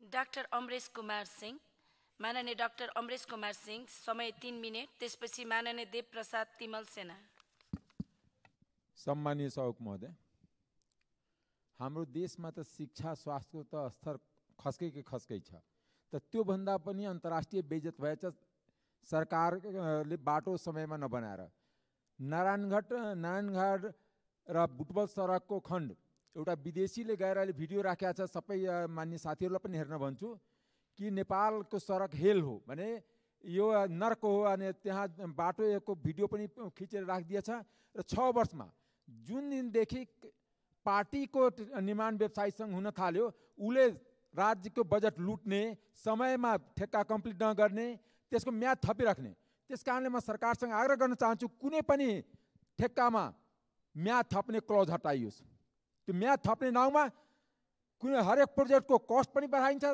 Doctor Amresh Kumar Singh, माननीय doctor Amresh Kumar Singh, समय 3 minute, त्यसपछि माननीय देव प्रसाद तिमल सेना। सम्मानीय सभामुख महोदय, हाम्रो देशमा त शिक्षा स्वास्थ्यको त स्तर खस्कै छ, त त्यो भन्दा पनि अन्तर्राष्ट्रिय बेइज्जत भएछ सरकारले बाटो समयमा नबनाएर। नारायणघाट र बुटबल सडकको खण्ड एउटा विदेशीले गएर अहिले भिडियो राखेको छ, सबै मान्य साथीहरूलाई पनि हेर्न भन्छु कि नेपालको सडक हेल हो भने यो नर्क हो, अनि त्यहाँ बाटोको भिडियो पनि खिचेर राखिदिएछ। र 6 वर्षमा जुन दिनदेखि पार्टीको निर्माण व्यवसायी सङ्घ हुन थाल्यो, उसले राज्यको बजेट लुट्ने, समयमा ठेक्का कम्प्लिट नगर्ने, त्यसको म्याद थपिराख्ने। त्यस कारणले म सरकारसँग आग्रह गर्न चाहन्छु कुनै पनि ठेक्कामा म्याद थप्ने क्लज हटाइयोस्। त्यो म्याद थप्ने नाउँमा कुनै हरेक प्रोजेक्टको कस्ट पनि बढाइन्छ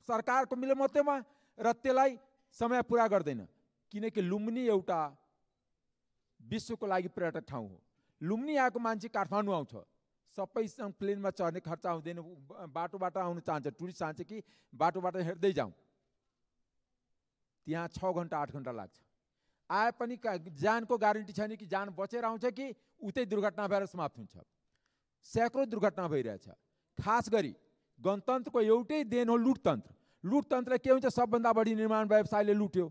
सरकारको मिलोमतेमा र त्यसलाई समय पुरा गर्दैन। किनकि लुम्बिनी एउटा विश्वको लागि पर्यटक ठाउँ हो। लुम्बिनी आएको मान्छे काठमाडौँ आउँछ, सबैसँग प्लेनमा चढ्ने खर्च आउँदैन, बाटोबाट आउन चाहन्छ, टुरिस्ट चाहन्छ कि बाटोबाट हेर्दै जाउँ। त्यहाँ 6 घन्टा 8 घन्टा लाग्छ। आए पनि जानको ग्यारेन्टी छैन कि जान बचेर आउँछ कि उतै दुर्घटना भएर समाप्त हुन्छ। सैकड़ौं दुर्घटना भइरहेछ। खास गरी गणतन्त्रको एउटै देन हो लुटतन्त्र। लुटतन्त्र के हुन्छ? सबभन्दा बढी निर्माण व्यवसायले लुट्यो।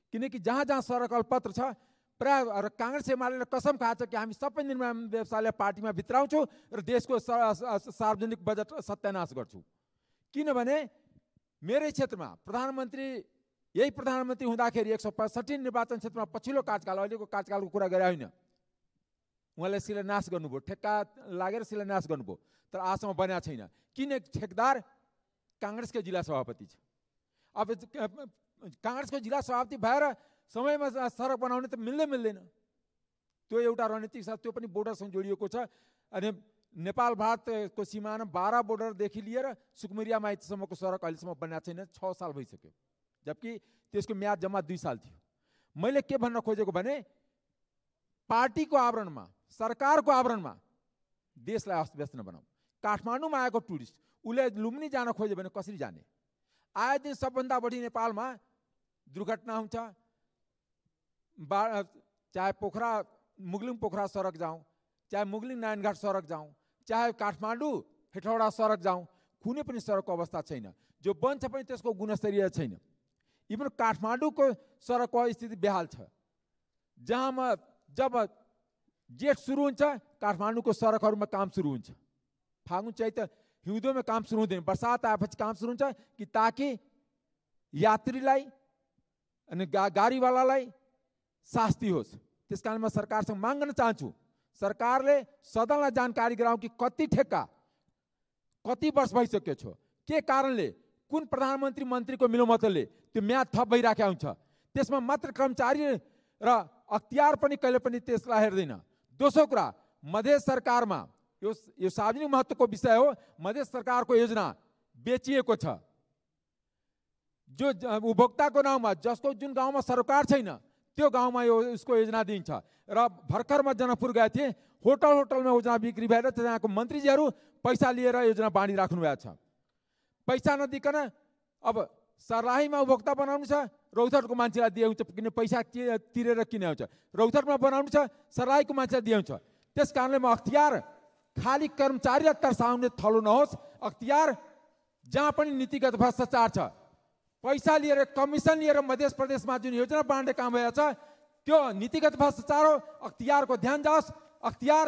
किनकि जहाँ जहाँ सडक अल्पत्र छ, प्राय काङ्ग्रेस एमाले कसम खाएको छ कि हामी सबै निर्माण व्यवसायलाई पार्टीमा भित्राउँछौँ र देशको सार्वजनिक बजेट सत्यानाश गर्छौँ। किनभने मेरै क्षेत्रमा यही प्रधानमन्त्री हुँदाखेरि 165 निर्वाचन क्षेत्रमा पछिल्लो कार्यकाल, अहिलेको कार्यकालको कुरा गरे होइन, उहाँले शिलान्यास गर्नुभयो, ठेक्का लागेर शिलान्यास गर्नुभयो, तर आजसम्म बनेको छैन। किन? ठेकदार काङ्ग्रेसकै जिल्ला सभापति छ। अब काङ्ग्रेसको जिल्ला सभापति भएर समयमा सडक बनाउने त मिल्दैन। त्यो एउटा रणनीतिक छ, त्यो पनि बोर्डरसँग जोडिएको छ। अनि नेपाल भारतको सिमाना 12 बोर्डरदेखि लिएर सुकुम्बिया माइतीसम्मको सडक अहिलेसम्म बनेको छैन, 6 साल भइसक्यो, जबकि त्यसको म्याद जम्मा 2 साल थियो। मैले के भन्न खोजेको भने पार्टीको आवरणमा, सरकारको आवरणमा देशलाई अस्तव्यस्त नबनाऊ। काठमाडौँमा आएको टुरिस्ट उसले लुम्बिनी जान खोज्यो भने कसरी जाने? आए दिन सबभन्दा बढी नेपालमा दुर्घटना हुन्छ। चाहे मुगलिङ पोखरा सडक जाउँ, चाहे मुगलिङ नारायणघाट सडक जाउँ, चाहे काठमाडौँ हेटौडा सडक जाउँ, कुनै पनि सडकको अवस्था छैन। जो बन्छ पनि त्यसको गुणस्तरीय छैन। इभन काठमाडौँको सडकको स्थिति बेहाल छ। जब जेठ सुरु हुन्छ काठमाडौँको सडकहरूमा काम सुरु हुन्छ। फागुन चैत हिउँदोमा काम सुरु हुँदैन, बर्सात आएपछि काम सुरु हुन्छ कि ताकि यात्रीलाई अनि गाडीवालालाई शास्ति होस्। त्यस कारण म सरकारसँग माग गर्न चाहन्छु, सरकारले सदनलाई जानकारी गराउँ कि कति ठेक्का कति वर्ष भइसक्यो छ, के कारणले, कुन प्रधानमन्त्री मन्त्रीको मिलोमतले त्यो म्याद थप भइराखेको हुन्छ। त्यसमा मात्र कर्मचारी र अख्तियार पनि कहिले पनि त्यसलाई हेर्दैन। दोस्रो कुरा, मधेस सरकारमा यो सार्वजनिक महत्त्वको विषय हो, मधेस सरकारको योजना बेचिएको छ। जो उपभोक्ताको नाउँमा, जसको जुन गाउँमा सरकार छैन त्यो गाउँमा उसको योजना दिन्छ। र भर्खर म जनकपुर गएको थिएँ, होटलमा योजना बिक्री भएर त्यहाँको मन्त्रीजीहरू पैसा लिएर योजना बाँडिराख्नु भएको छ। पैसा नदिकन अब सर्लाहीमा उपभोक्ता बनाउनु छ, रौतहटको मान्छेलाई दिए हुन्छ, किन पैसा तिरेर किने हुन्छ। रौतहटमा बनाउनु छ, सर्लाहीको मान्छेलाई दिए हुन्छ। त्यस कारणले म अख्तियार खाली कर्मचारीलाई तर्साउने थलो नहोस्। अख्तियार जहाँ पनि नीतिगत भ्रष्टाचार छ, पैसा लिएर कमिसन लिएर मध्य प्रदेशमा जुन योजना बाँड्ने काम भएको छ त्यो नीतिगत भ्रष्टाचार हो। अख्तियारको ध्यान जाओस्। अख्तियार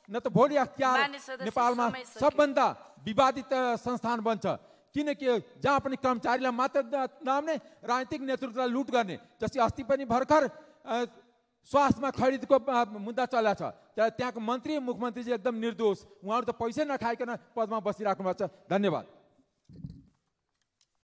न त भोलि अख्तियार नेपालमा सबभन्दा विवादित संस्थान बन्छ। किनकि जहाँ पनि कर्मचारीलाई मात्र नाम्ने, राजनीतिक नेतृत्वलाई लुट गर्ने। जस्तै अस्ति पनि भर्खर स्वास्थ्यमा खरिदको मुद्दा चलेको छ, त्यहाँको मन्त्री मुख्यमन्त्री चाहिँ एकदम निर्दोष, उहाँहरू त पैसै नखाइकन पदमा बसिराख्नु भएको छ। धन्यवाद।